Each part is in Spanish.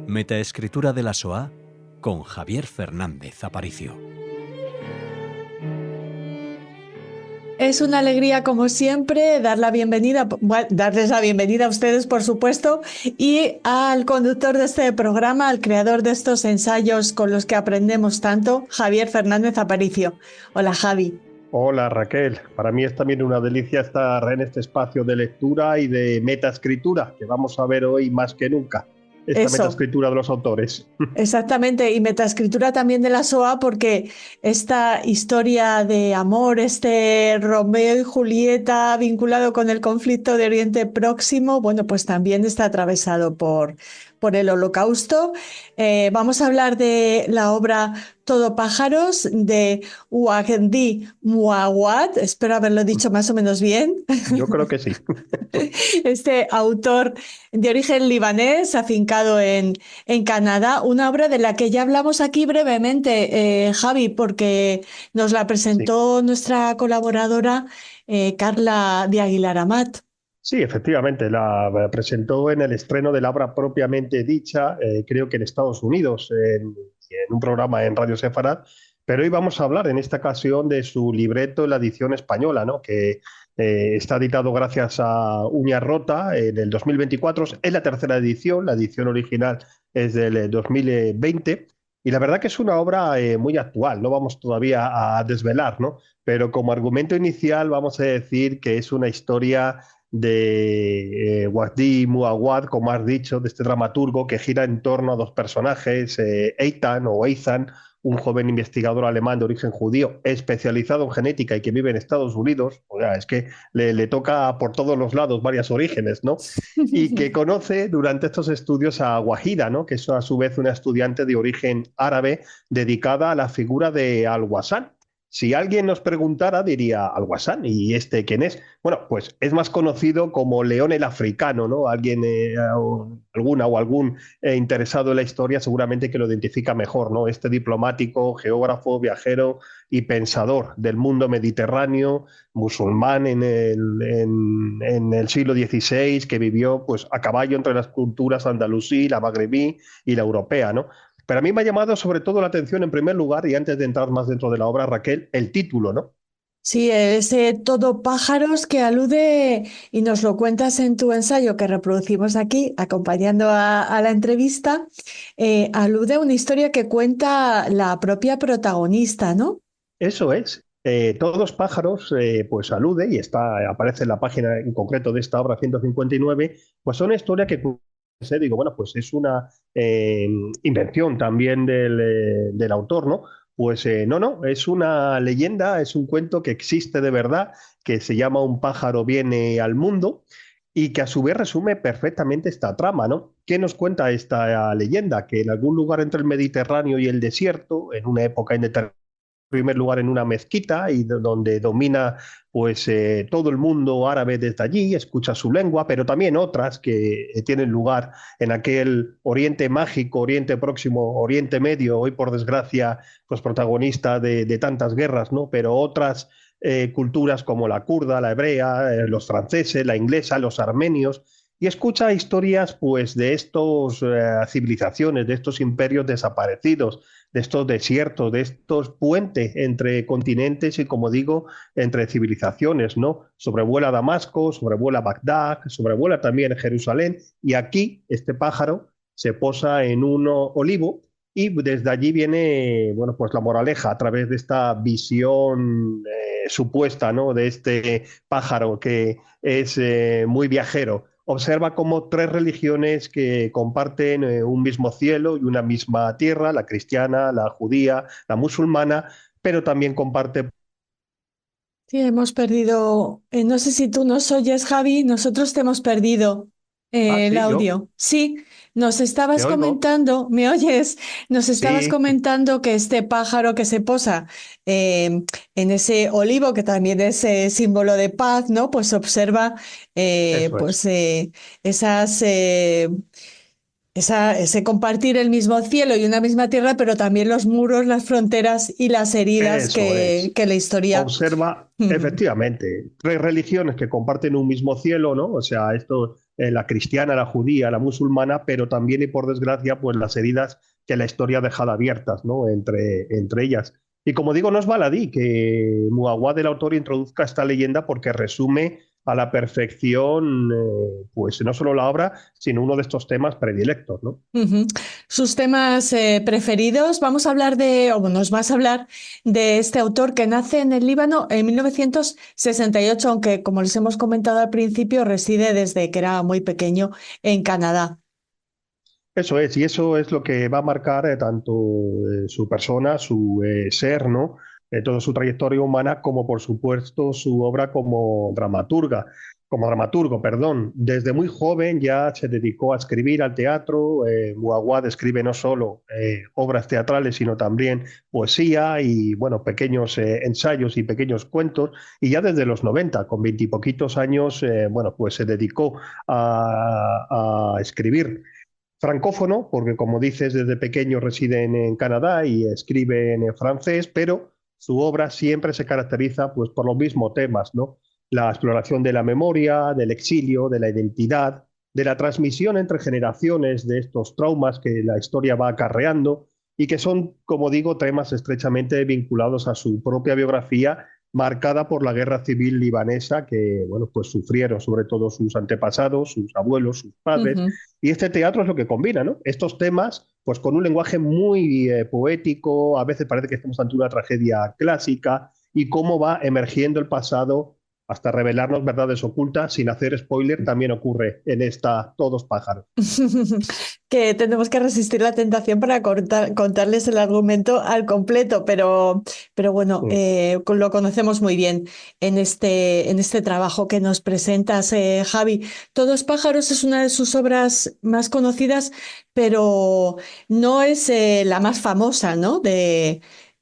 Metaescritura de la SOA con Javier Fernández Aparicio. Es una alegría, como siempre, darles la bienvenida a ustedes, por supuesto, y al conductor de este programa, al creador de estos ensayos con los que aprendemos tanto, Javier Fernández Aparicio. Hola, Javi. Hola, Raquel. Para mí es también una delicia estar en este espacio de lectura y de metaescritura que vamos a ver hoy más que nunca. Esta metaescritura de los autores. Exactamente, y metaescritura también de la SOA, porque esta historia de amor, este Romeo y Julieta vinculado con el conflicto de Oriente Próximo, bueno, pues también está atravesado por el Holocausto. Vamos a hablar de la obra Todo pájaros de Wajdi Mouawad, espero haberlo dicho más o menos bien. Yo creo que sí. Este autor de origen libanés, afincado en Canadá, una obra de la que ya hablamos aquí brevemente, Javi, porque nos la presentó nuestra colaboradora Carla de Aguilar Amat. Sí, efectivamente, la presentó en el estreno de la obra propiamente dicha, creo que en Estados Unidos, en un programa en Radio Sefarad, pero hoy vamos a hablar en esta ocasión de su libreto en la edición española, ¿no? Que está editado gracias a Uña Rota en el 2024, es la tercera edición, la edición original es del 2020, y la verdad que es una obra muy actual, no vamos todavía a desvelar, ¿no? Pero como argumento inicial vamos a decir que es una historia de Wajdi Mouawad, como has dicho, de este dramaturgo que gira en torno a dos personajes, Eitan o Eytan, un joven investigador alemán de origen judío especializado en genética y que vive en Estados Unidos, o sea, es que le toca por todos los lados varios orígenes, ¿no? Y que conoce durante estos estudios a Wahida, ¿no? Que es a su vez una estudiante de origen árabe dedicada a la figura de Al-Ghazan. Si alguien nos preguntara, diría Al-Ghazan, ¿y este quién es? Bueno, pues es más conocido como León el Africano, ¿no? Alguien, algún interesado en la historia seguramente que lo identifica mejor, ¿no? Este diplomático, geógrafo, viajero y pensador del mundo mediterráneo, musulmán en el siglo XVI, que vivió pues, a caballo entre las culturas andalusí, la magrebí y la europea, ¿no? Pero a mí me ha llamado sobre todo la atención, en primer lugar, y antes de entrar más dentro de la obra, Raquel, el título, ¿no? Sí, ese Todo pájaros que alude, y nos lo cuentas en tu ensayo que reproducimos aquí, acompañando a la entrevista, alude a una historia que cuenta la propia protagonista, ¿no? Eso es. Todos pájaros, pues alude, y aparece en la página en concreto de esta obra 159, pues son una historia que digo, bueno, pues es una invención también del autor, ¿no? Pues no, es una leyenda, es un cuento que existe de verdad, que se llama Un pájaro viene al mundo y que a su vez resume perfectamente esta trama, ¿no? ¿Qué nos cuenta esta leyenda? Que en algún lugar entre el Mediterráneo y el desierto, en una época indeterminada, primer lugar en una mezquita y donde domina pues todo el mundo árabe desde allí, escucha su lengua, pero también otras que tienen lugar en aquel Oriente Mágico, Oriente Próximo, Oriente Medio, hoy por desgracia pues protagonista de tantas guerras, ¿no? Pero otras culturas como la kurda, la hebrea, los franceses, la inglesa, los armenios, y escucha historias pues de estos civilizaciones, de estos imperios desaparecidos, de estos desiertos, de estos puentes entre continentes y, como digo, entre civilizaciones, ¿no? Sobrevuela Damasco, sobrevuela Bagdad, sobrevuela también Jerusalén, y aquí este pájaro se posa en un olivo y desde allí viene, bueno, pues la moraleja a través de esta visión supuesta, ¿no? De este pájaro que es muy viajero. Observa cómo tres religiones que comparten un mismo cielo y una misma tierra, la cristiana, la judía, la musulmana, pero también comparte. Sí, hemos perdido, no sé si tú nos oyes, Javi, nosotros te hemos perdido Ah, el sí, yo audio. Sí, nos estabas te oigo. comentando, ¿me oyes? Nos estabas Sí, comentando que este pájaro que se posa en ese olivo, que también es símbolo de paz, ¿no? Pues observa eso es. pues esas... ese compartir el mismo cielo y una misma tierra, pero también los muros, las fronteras y las heridas Eso es. que la historia... Observa, efectivamente, tres religiones que comparten un mismo cielo, ¿no? O sea, esto la cristiana, la judía, la musulmana, pero también y por desgracia pues las heridas que la historia ha dejado abiertas, ¿no? Entre ellas. Y como digo, no es baladí que Muawad, el autor, introduzca esta leyenda porque resume a la perfección, pues no solo la obra, sino uno de estos temas predilectos, ¿no? Ujú. Sus temas preferidos. Vamos a hablar o nos vas a hablar de este autor que nace en el Líbano en 1968, aunque como les hemos comentado al principio, reside desde que era muy pequeño en Canadá. Eso es, y eso es lo que va a marcar tanto su persona, su ser, ¿no? Toda su trayectoria humana, como por supuesto su obra como dramaturgo, perdón. Desde muy joven ya se dedicó a escribir al teatro. Muawad escribe no solo obras teatrales, sino también poesía y, bueno, pequeños ensayos y pequeños cuentos. Y ya desde los 90, con 20 y poquitos años, bueno, pues se dedicó a escribir. Francófono, porque como dices, desde pequeño reside en Canadá y escribe en francés, pero su obra siempre se caracteriza pues, por los mismos temas, ¿no? La exploración de la memoria, del exilio, de la identidad, de la transmisión entre generaciones de estos traumas que la historia va acarreando y que son, como digo, temas estrechamente vinculados a su propia biografía marcada por la guerra civil libanesa que, bueno, pues sufrieron sobre todo sus antepasados, sus abuelos, sus padres, Ujú. y este teatro es lo que combina, ¿no? Estos temas, pues con un lenguaje muy poético, a veces parece que estamos ante una tragedia clásica, y cómo va emergiendo el pasado hasta revelarnos verdades ocultas, sin hacer spoiler, también ocurre en esta Todos pájaros. Que tenemos que resistir la tentación para contarles el argumento al completo, pero bueno, Mm. lo conocemos muy bien en este trabajo que nos presentas, Javi. Todos pájaros es una de sus obras más conocidas, pero no es la más famosa, ¿no?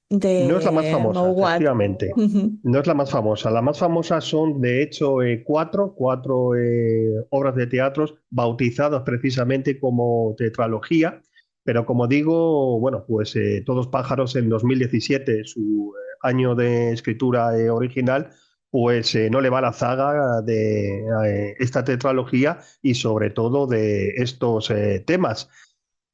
No es la más De famosa, Mouawad. efectivamente. Ujú, No es la más famosa. La más famosa son, de hecho, cuatro obras de teatros bautizadas precisamente como tetralogía. Pero como digo, bueno, pues Todos pájaros en 2017, su año de escritura original, pues no le va a la zaga de esta tetralogía y sobre todo de estos temas.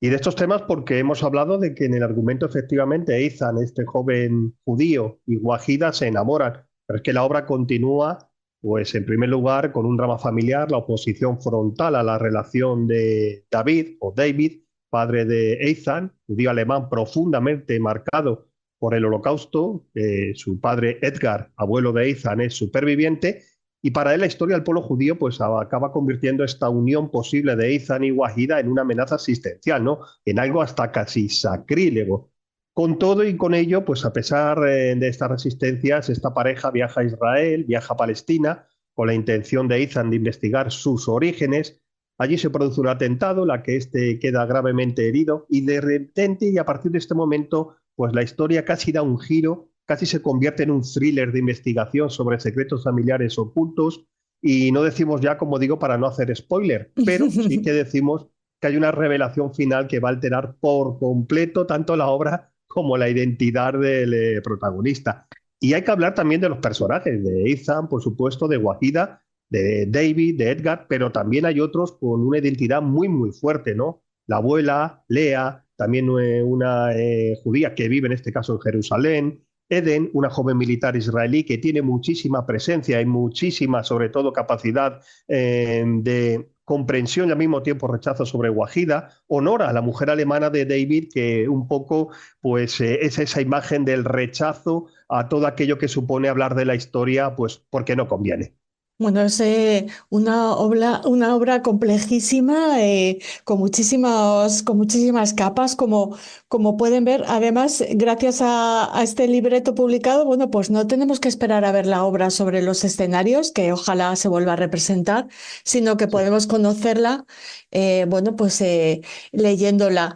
Y de estos temas porque hemos hablado de que en el argumento efectivamente Ethan, este joven judío, y Wahida se enamoran, pero es que la obra continúa, pues en primer lugar con un drama familiar, la oposición frontal a la relación de David o David, padre de Ethan, judío alemán profundamente marcado por el Holocausto, su padre Edgar, abuelo de Ethan, es superviviente, y para él la historia del pueblo judío pues acaba convirtiendo esta unión posible de Ethan y Wahida en una amenaza existencial, ¿no? En algo hasta casi sacrílego. Con todo y con ello, pues a pesar de estas resistencias, esta pareja viaja a Israel, viaja a Palestina, con la intención de Ethan de investigar sus orígenes. Allí se produce un atentado, en la que éste queda gravemente herido, y de repente y a partir de este momento, pues la historia casi da un giro, casi se convierte en un thriller de investigación sobre secretos familiares ocultos, y no decimos ya, como digo, para no hacer spoiler, pero sí que decimos que hay una revelación final que va a alterar por completo tanto la obra como la identidad del protagonista. Y hay que hablar también de los personajes, de Ethan, por supuesto, de Wahida, de David, de Edgar, pero también hay otros con una identidad muy, muy fuerte, ¿no? La abuela, Lea, también una judía que vive en este caso en Jerusalén, Eden, una joven militar israelí que tiene muchísima presencia y muchísima, sobre todo, capacidad de comprensión y al mismo tiempo rechazo sobre Wahida. Honora, la mujer alemana de David, que un poco pues, es esa imagen del rechazo a todo aquello que supone hablar de la historia, pues porque no conviene. Bueno, es una obra complejísima, con muchísimas capas, como pueden ver. Además, gracias a este libreto publicado, bueno, pues no tenemos que esperar a ver la obra sobre los escenarios, que ojalá se vuelva a representar, sino que Sí. podemos conocerla, bueno, pues leyéndola.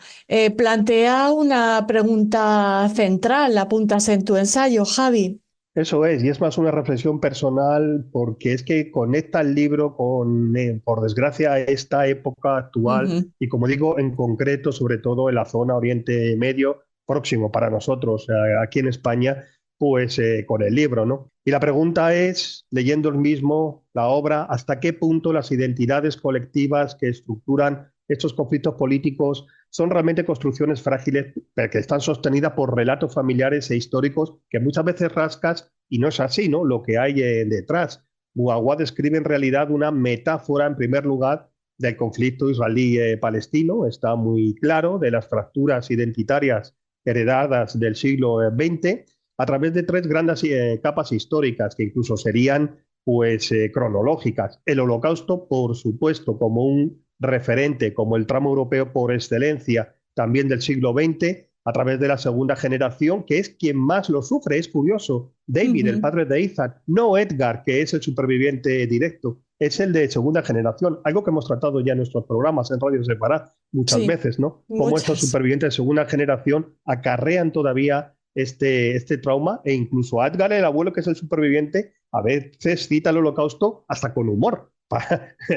Plantea una pregunta central, la apuntas en tu ensayo, Javi. Eso es, y es más una reflexión personal porque es que conecta el libro con, por desgracia, esta época actual Ujú. y como digo, en concreto, sobre todo en la zona Oriente Medio, próximo para nosotros aquí en España, pues con el libro, ¿no? Y la pregunta es, leyendo el mismo, la obra, ¿hasta qué punto las identidades colectivas que estructuran estos conflictos políticos son realmente construcciones frágiles, pero que están sostenidas por relatos familiares e históricos que muchas veces rascas y no es así, ¿no? Lo que hay detrás. Muawad describe en realidad una metáfora, en primer lugar, del conflicto israelí-palestino, está muy claro, de las fracturas identitarias heredadas del siglo XX, a través de tres grandes capas históricas que incluso serían pues cronológicas. El Holocausto, por supuesto, como un referente, como el tramo europeo por excelencia, también del siglo XX, a través de la segunda generación, que es quien más lo sufre. Es curioso, David, el padre de Ethan, no Edgar, que es el superviviente directo, es el de segunda generación, algo que hemos tratado ya en nuestros programas en Radio Separada muchas veces, ¿no? Cómo estos supervivientes de segunda generación acarrean todavía este trauma, e incluso a Edgar, el abuelo, que es el superviviente, a veces cita el Holocausto hasta con humor.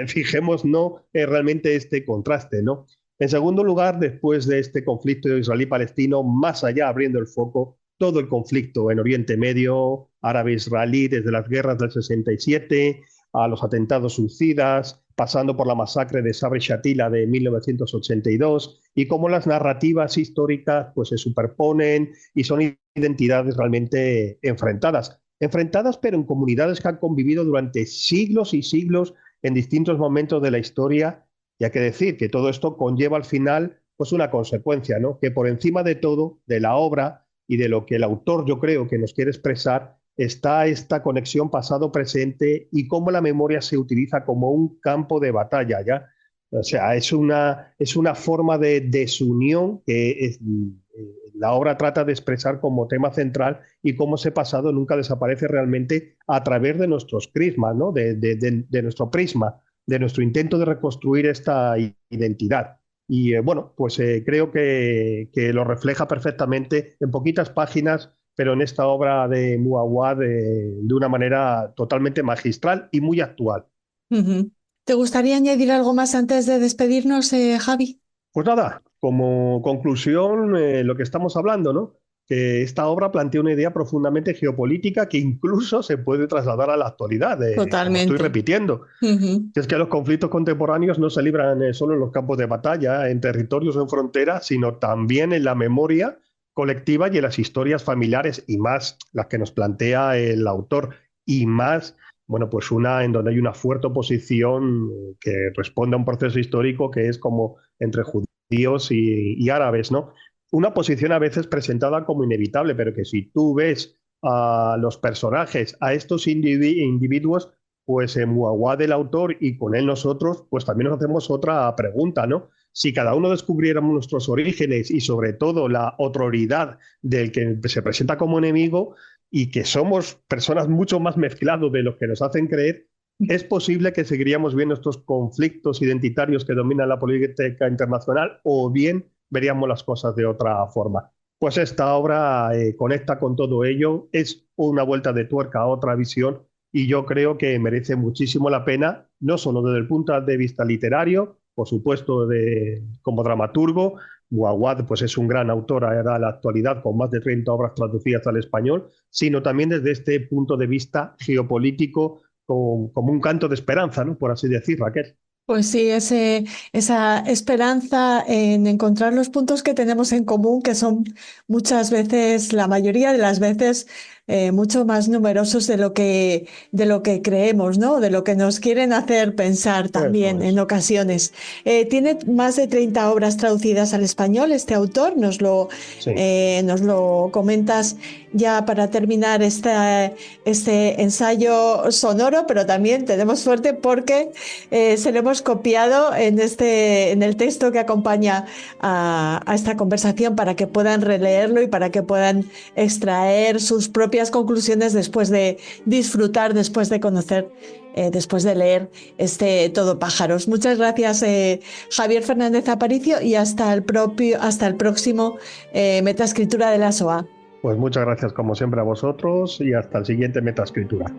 Fijemos, ¿no? Realmente este contraste, ¿no? En segundo lugar, después de este conflicto israelí-palestino, más allá, abriendo el foco, todo el conflicto en Oriente Medio, árabe-israelí, desde las guerras del 67 a los atentados suicidas, pasando por la masacre de Sabra y Shatila de 1982, y cómo las narrativas históricas pues, se superponen y son identidades realmente enfrentadas. Enfrentadas, pero en comunidades que han convivido durante siglos y siglos en distintos momentos de la historia. Y hay que decir que todo esto conlleva al final pues una consecuencia, ¿no? Que por encima de todo, de la obra y de lo que el autor yo creo que nos quiere expresar, está esta conexión pasado-presente y cómo la memoria se utiliza como un campo de batalla, ¿ya? O sea, es una forma de desunión que la obra trata de expresar como tema central, y cómo ese pasado nunca desaparece realmente a través de nuestros prismas, ¿no? De nuestro prisma, de nuestro intento de reconstruir esta identidad. Y bueno, pues creo que lo refleja perfectamente en poquitas páginas, pero en esta obra de Muawad de una manera totalmente magistral y muy actual. ¿Te gustaría añadir algo más antes de despedirnos, Javi? Pues nada, como conclusión, lo que estamos hablando, ¿no? Que esta obra plantea una idea profundamente geopolítica que incluso se puede trasladar a la actualidad, como estoy repitiendo. Es que los conflictos contemporáneos no se libran solo en los campos de batalla, en territorios o en fronteras, sino también en la memoria colectiva y en las historias familiares, y más las que nos plantea el autor, y más, bueno, pues una en donde hay una fuerte oposición que responde a un proceso histórico que es como entre judíos y árabes, ¿no? Una posición a veces presentada como inevitable, pero que si tú ves a los personajes, a estos individuos, pues en Muawad el autor y con él nosotros, pues también nos hacemos otra pregunta, ¿no? Si cada uno descubriéramos nuestros orígenes y sobre todo la autoridad del que se presenta como enemigo, y que somos personas mucho más mezclados de lo que nos hacen creer, es posible que seguiríamos viendo estos conflictos identitarios que dominan la política internacional, o bien veríamos las cosas de otra forma. Pues esta obra conecta con todo ello, es una vuelta de tuerca a otra visión, y yo creo que merece muchísimo la pena, no solo desde el punto de vista literario, por supuesto como dramaturgo. Muawad pues es un gran autor a la actualidad, con más de 30 obras traducidas al español, sino también desde este punto de vista geopolítico, como un canto de esperanza, ¿no? Por así decir, Raquel. Pues sí, esa esperanza en encontrar los puntos que tenemos en común, que son muchas veces, la mayoría de las veces, mucho más numerosos de lo que creemos, ¿no? De lo que nos quieren hacer pensar también en ocasiones. Tiene más de 30 obras traducidas al español este autor, nos lo comentas ya para terminar este ensayo sonoro, pero también tenemos suerte porque se lo hemos copiado en el texto que acompaña a esta conversación, para que puedan releerlo y para que puedan extraer sus propias conclusiones después de disfrutar, después de conocer, después de leer este Todo pájaros. Muchas gracias, Javier Fernández Aparicio, y hasta el próximo Metaescritura de la SOA. Pues muchas gracias como siempre a vosotros, y hasta el siguiente Metaescritura.